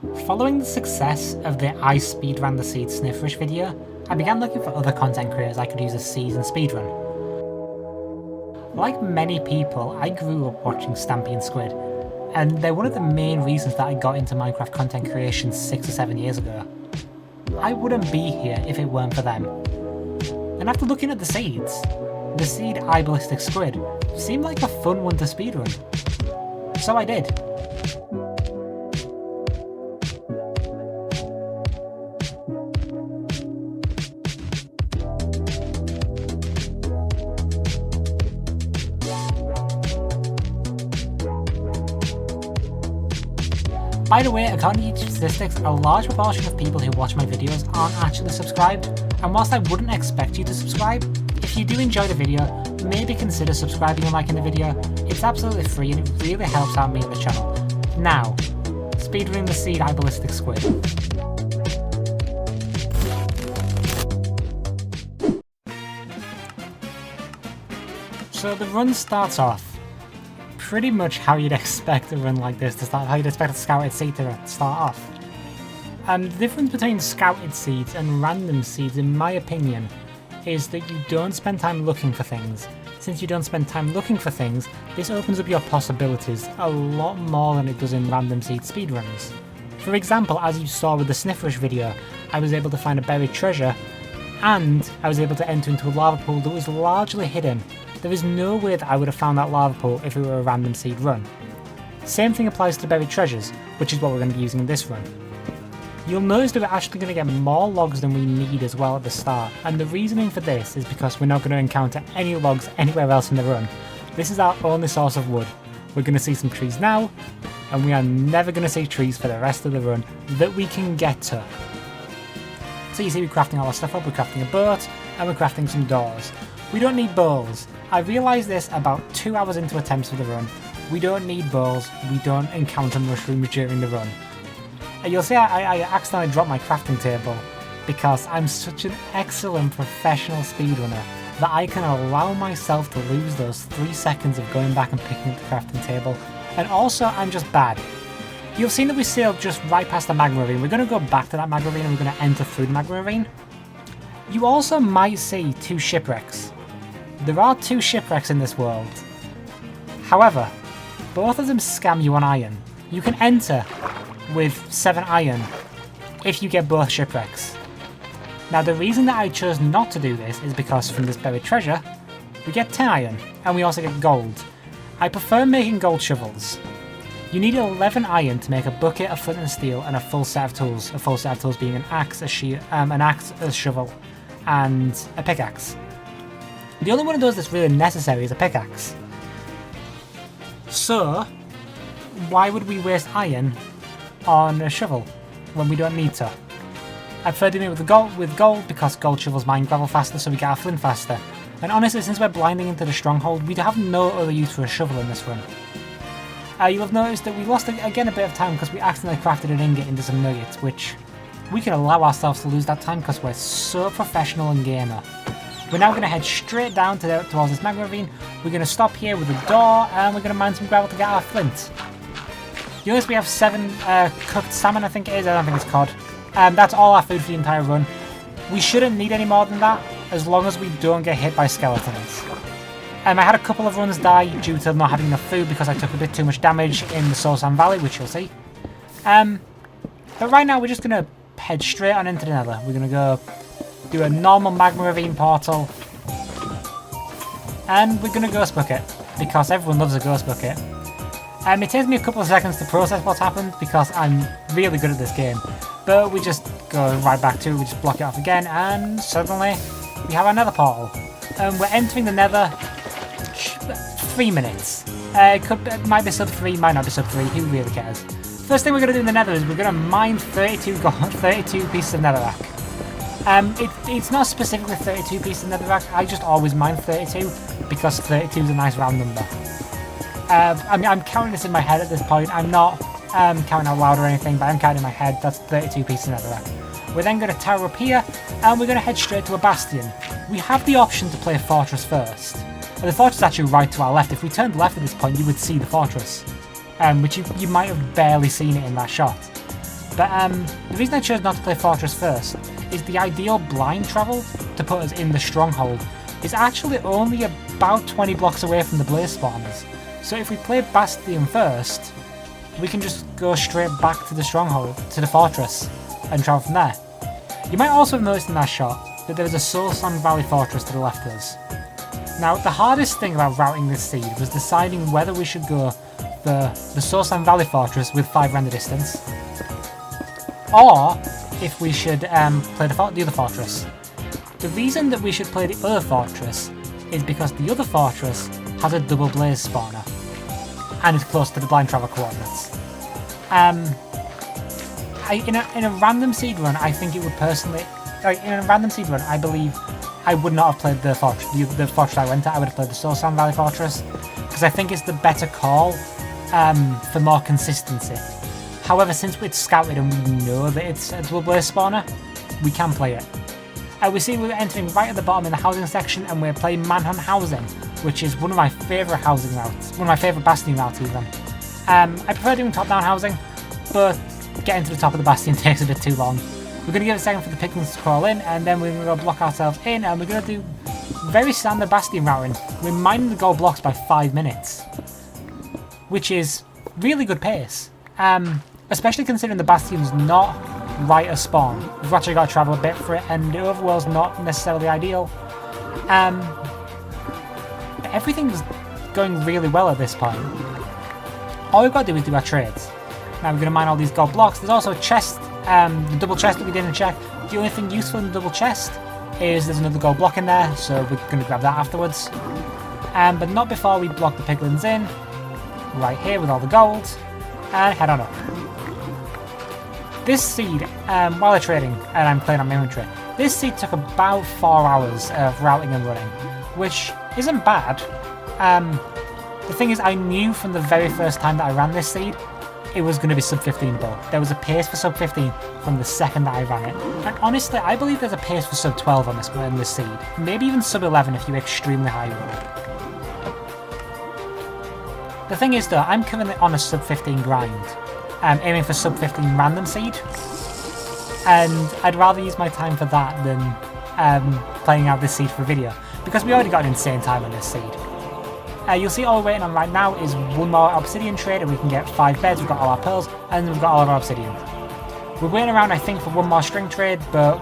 Following the success of the I Speedran The Seed snifferish video, I began looking for other content creators I could use as seeds and speedrun. Like many people, I grew up watching Stampy and Squid, and they're one of the main reasons that I got into Minecraft content creation 6 or 7 years ago. I wouldn't be here if it weren't for them. And after looking at the seeds, the seed iBallisticSquid seemed like a fun one to speedrun. So I did. By the way, according to statistics, a large proportion of people who watch my videos aren't actually subscribed, and whilst I wouldn't expect you to subscribe, if you do enjoy the video, maybe consider subscribing and liking the video. It's absolutely free and it really helps out me and the channel. Now, speedrunning the seed iBallisticSquid. So the run starts off pretty much how you'd expect a run like this to start, how you'd expect a scouted seed to start off. The difference between scouted seeds and random seeds, in my opinion, is that you don't spend time looking for things. Since you don't spend time looking for things, this opens up your possibilities a lot more than it does in random seed speedruns. For example, as you saw with the snifferish video, I was able to find a buried treasure, and I was able to enter into a lava pool that was largely hidden. There is no way that I would have found that lava pool if it were a random seed run. Same thing applies to buried treasures, which is what we're going to be using in this run. You'll notice that we're actually going to get more logs than we need as well at the start, and the reasoning for this is because we're not going to encounter any logs anywhere else in the run. This is our only source of wood. We're going to see some trees now, and we are never going to see trees for the rest of the run that we can get to. So you see we're crafting all our stuff up, we're crafting a boat, and we're crafting some doors. We don't need bowls. I realised this about 2 hours into attempts for the run. We don't need bowls, we don't encounter mushrooms during the run. You'll see I accidentally dropped my crafting table because I'm such an excellent professional speedrunner that I can allow myself to lose those 3 seconds of going back and picking up the crafting table. And also, I'm just bad. You've seen that we sailed just right past the magma ravine. We're going to go back to that magma ravine and we're going to enter through the magma ravine. You also might see 2 shipwrecks. There are 2 shipwrecks in this world. However, both of them scam you on iron. You can enter with 7 iron if you get both shipwrecks. Now the reason that I chose not to do this is because from this buried treasure, we get 10 iron and we also get gold. I prefer making gold shovels. You need 11 iron to make a bucket, a flint and steel, and a full set of tools. A full set of tools being an axe, a shovel, and a pickaxe. The only one of those that's really necessary is a pickaxe. So, why would we waste iron on a shovel when we don't need to? I prefer doing it with gold because gold shovels mine gravel faster, so we get our flint faster. And honestly, since we're blinding into the stronghold, we have no other use for a shovel in this run. You'll have noticed that we lost again a bit of time because we accidentally crafted an ingot into some nuggets, which we can allow ourselves to lose that time because we're so professional and gamer. We're now going to head straight down towards this magma ravine. We're going to stop here with a door and we're going to mine some gravel to get our flint. You notice we have 7 cooked salmon, I think it is. I don't think it's cod. That's all our food for the entire run. We shouldn't need any more than that as long as we don't get hit by skeletons. I had a couple of runs die due to not having enough food because I took a bit too much damage in the Soul Sand Valley, which you'll see. But right now we're just going to head straight on into the Nether. We're going to go do a normal magma ravine portal, and we're going to ghost bucket because everyone loves a ghost bucket. It takes me a couple of seconds to process what's happened because I'm really good at this game, but we just go right back to it, we just block it off again, and suddenly we have our Nether portal. We're entering the Nether 3 minutes. It might be sub 3, might not be sub 3, who really cares? First thing we're going to do in the Nether is we're going to mine 32 pieces of netherrack. It's not specifically 32 pieces of netherrack, I just always mine 32 because 32 is a nice round number. I'm counting this in my head at this point. I'm not counting out loud or anything, but I'm counting in my head. That's 32 pieces of netherrack. We're then going to tower up here, and we're going to head straight to a bastion. We have the option to play fortress first. And the fortress is actually right to our left. If we turned left at this point, you would see the fortress, which you might have barely seen it in that shot. But the reason I chose not to play Fortress first is the ideal blind travel to put us in the stronghold is actually only about 20 blocks away from the blaze spawners. So if we play Bastion first, we can just go straight back to the stronghold, to the fortress, and travel from there. You might also have noticed in that shot that there is a Soul Sand Valley fortress to the left of us. Now, the hardest thing about routing this seed was deciding whether we should go the Soul Sand Valley fortress with 5 render distance, or if we should play the other fortress. The reason that we should play the other fortress is because the other fortress has a double blaze spawner and is close to the blind travel coordinates. In a random seed run, I think it would personally, in a random seed run, I believe I would not have played the fortress I went to. I would have played the Soul Sand Valley fortress because I think it's the better call for more consistency. However, since it's scouted and we know that it's a double blaze spawner, we can play it. We see we're entering right at the bottom in the housing section, and we're playing Manhunt Housing, which is one of my favourite housing routes, one of my favourite Bastion routes even. I prefer doing top-down housing, but getting to the top of the Bastion takes a bit too long. We're going to give it a second for the piglins to crawl in, and then we're going to go block ourselves in, and we're going to do very standard Bastion routing. We're mining the gold blocks by 5 minutes, which is really good pace. Especially considering the Bastion's not right as spawn. We've actually got to travel a bit for it, and the overworld's not necessarily ideal. But everything's going really well at this point. All we've got to do is do our trades. Now we're going to mine all these gold blocks. There's also a chest, the double chest that we didn't check. The only thing useful in the double chest is there's another gold block in there, so we're going to grab that afterwards. But not before we block the piglins in, right here with all the gold, and head on up. This seed, while I'm trading and I'm playing on my inventory, this seed took about 4 hours of routing and running, which isn't bad. The thing is, I knew from the very first time that I ran this seed, it was going to be sub 15 bull. There was a pace for sub 15 from the second that I ran it. And honestly, I believe there's a pace for sub 12 on this seed. Maybe even sub 11 if you're extremely high roll. The thing is though, I'm currently on a sub 15 grind. Aiming for sub 15 random seed, and I'd rather use my time for that than playing out this seed for video, because we already got an insane time on this seed. You'll see all we're waiting on right now is one more obsidian trade, and we can get 5 beds. We've got all our pearls, and we've got all of our obsidian. We're waiting around, I think, for one more string trade, but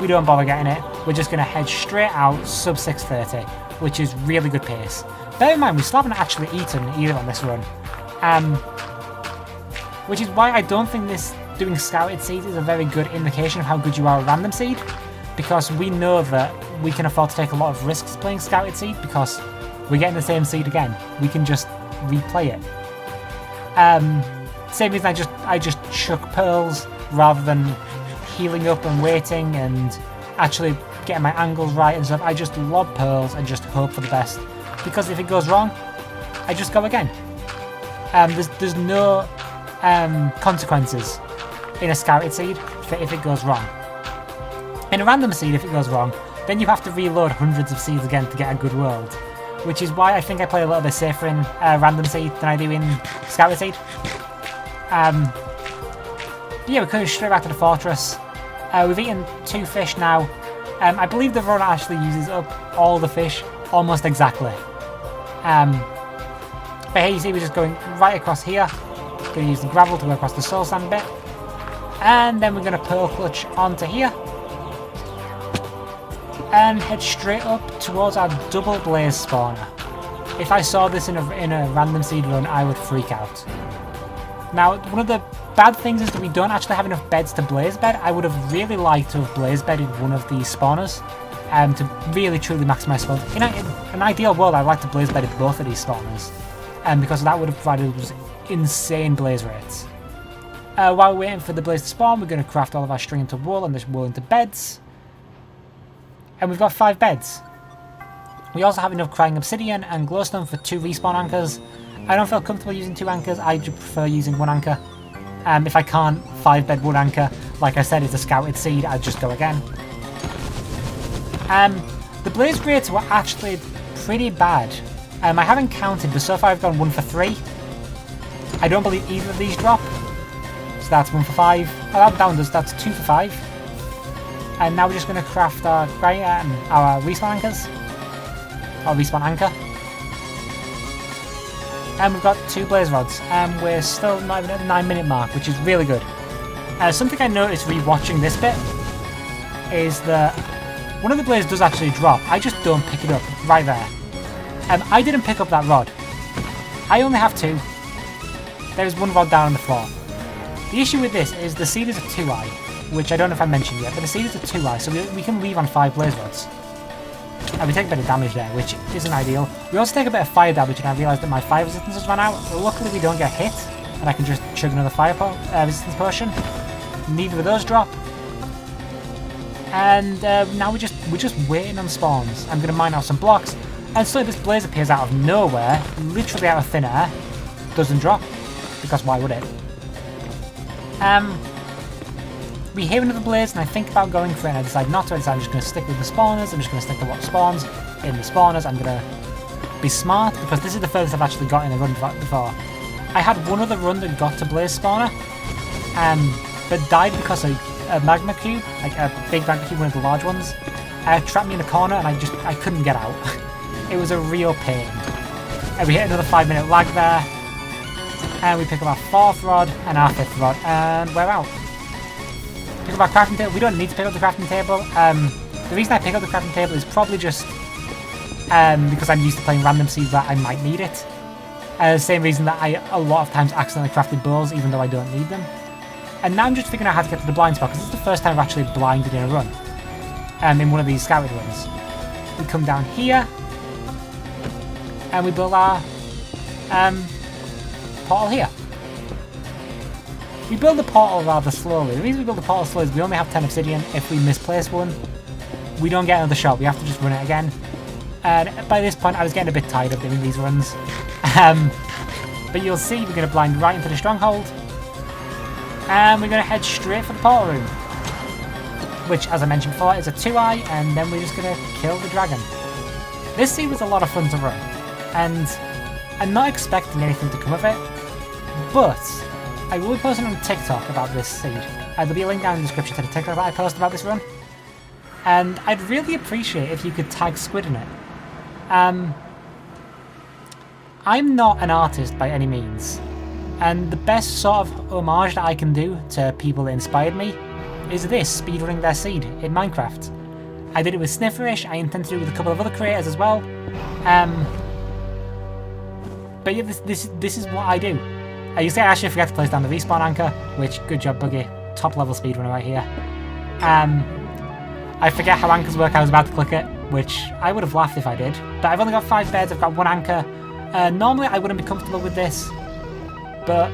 we don't bother getting it. We're just going to head straight out sub 630, which is really good pace. Bear in mind, we still haven't actually eaten either on this run. Which is why I don't think doing scouted seeds is a very good indication of how good you are at random seed, because we know that we can afford to take a lot of risks playing scouted seed because we're getting the same seed again. We can just replay it. Same reason I just chuck pearls rather than healing up and waiting and actually getting my angles right and stuff. I just lob pearls and just hope for the best, because if it goes wrong, I just go again. There's no consequences in a scouted seed if it goes wrong. In a random seed, if it goes wrong, then you have to reload hundreds of seeds again to get a good world, which is why I think I play a little bit safer in random seed than I do in scouted seed. Yeah, we're coming straight back to the fortress. We've eaten 2 fish now. I believe the run actually uses up all the fish almost exactly. But here you see we're just going right across here. Going to use the gravel to go across the soul sand bit, and then we're going to pearl clutch onto here and head straight up towards our double blaze spawner. If I saw this in a random seed run, I would freak out. Now, one of the bad things is that we don't actually have enough beds to blaze bed. I would have really liked to have blaze bedded one of these spawners to really truly maximise spawns. In an ideal world, I'd like to blaze bedded both of these spawners, because that would have provided insane blaze rates. While we're waiting for the blaze to spawn, we're going to craft all of our string into wool and this wool into beds. And we've got 5 beds. We also have enough crying obsidian and glowstone for 2 respawn anchors. I don't feel comfortable using 2 anchors, I prefer using 1 anchor. If I can't 5 bed 1 anchor, like I said, it's a scouted seed, I'd just go again. The blaze rates were actually pretty bad. I haven't counted, but so far I've gone 1 for 3. I don't believe either of these drop. So that's 1 for 5. Oh, that one does. That's 2 for 5. And now we're just going to craft our respawn anchors. Our respawn anchor. And we've got 2 blaze rods. And we're still not even at the 9-minute mark, which is really good. Something I noticed rewatching this bit is that one of the blades does actually drop. I just don't pick it up right there. I didn't pick up that rod. I only have 2. There's 1 rod down on the floor. The issue with this is the seed is a 2i, which I don't know if I mentioned yet, but the seed is a 2i, so we can leave on 5 blaze rods. And we take a bit of damage there, which isn't ideal. We also take a bit of fire damage, and I realised that my fire resistance has run out. Luckily we don't get hit, and I can just chug another fire resistance potion. Neither of those drop. And now we're just waiting on spawns. I'm going to mine out some blocks, and suddenly this blaze appears out of nowhere, literally out of thin air. Doesn't drop, because why would it? We hear another blaze, and I think about going for it, and I decide not to. I decide I'm just going to stick with the spawners. I'm just going to stick to what spawns in the spawners. I'm going to be smart, because this is the furthest I've actually got in a run before. I had one other run that got to blaze spawner, but died because a magma cube, like a big magma cube, one of the large ones, trapped me in a corner, and I couldn't get out. It was a real pain. And we hit another 5-minute lag there, and we pick up our 4th rod and our 5th rod, and we're out. Pick up our crafting table. We don't need to pick up the crafting table. The reason I pick up the crafting table is probably just because I'm used to playing random seeds that I might need it. Same reason that I a lot of times accidentally crafted bows even though I don't need them. And now I'm just figuring out how to get to the blind spot, because this is the first time I've actually blinded in a run. In one of these scouted runs. We come down here, and we build our portal here. We build the portal rather slowly. The reason we build the portal slowly is we only have 10 obsidian. If we misplace one, we don't get another shot. We have to just run it again. And by this point, I was getting a bit tired of doing these runs. But you'll see we're going to blind right into the stronghold. And we're going to head straight for the portal room. Which, as I mentioned before, is a 2i, and then we're just going to kill the dragon. This seed was a lot of fun to run. And I'm not expecting anything to come of it. But I will be posting on TikTok about this seed. There'll be a link down in the description to the TikTok that I post about this run. And I'd really appreciate if you could tag Squid in it. I'm not an artist by any means. And the best sort of homage that I can do to people that inspired me is this, speedrunning their seed in Minecraft. I did it with Snifferish, I intend to do it with a couple of other creators as well. But yeah, this is what I do. You see, I actually forgot to place down the respawn anchor, which, good job, Buggy. Top level speedrunner right here. I forget how anchors work, I was about to click it, which I would have laughed if I did. But I've only got 5 beds, I've got 1 anchor. Normally I wouldn't be comfortable with this, but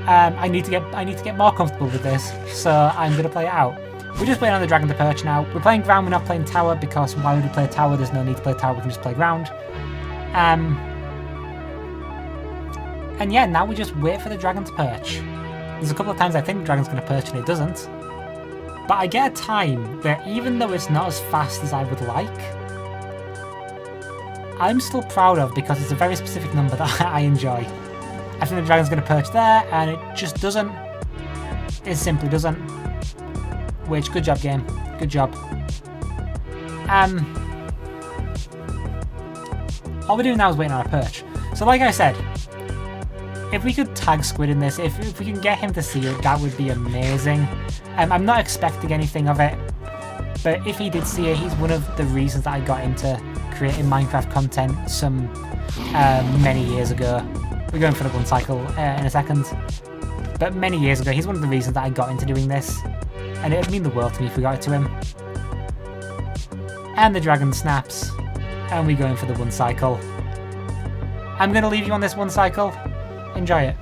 I need to get more comfortable with this, so I'm going to play it out. We're just playing on the dragon to perch now. We're playing ground, we're not playing tower, because why would we play tower? There's no need to play tower, we can just play ground. And yeah, now we just wait for the dragon to perch. There's a couple of times I think the dragon's going to perch and it doesn't. But I get a time that even though it's not as fast as I would like, I'm still proud of, because it's a very specific number that I enjoy. I think the dragon's going to perch there, and it just doesn't. It simply doesn't. Which, good job, game. Good job. All we're doing now is waiting on a perch. So like I said, if we could tag Squid in this, if we can get him to see it, that would be amazing. I'm not expecting anything of it, but if he did see it, he's one of the reasons that I got into creating Minecraft content some many years ago. We're going for the 1 cycle in a second. But many years ago, he's one of the reasons that I got into doing this. And it would mean the world to me if we got it to him. And the dragon snaps. And we're going for the 1 cycle. I'm going to leave you on this 1 cycle. Enjoy it.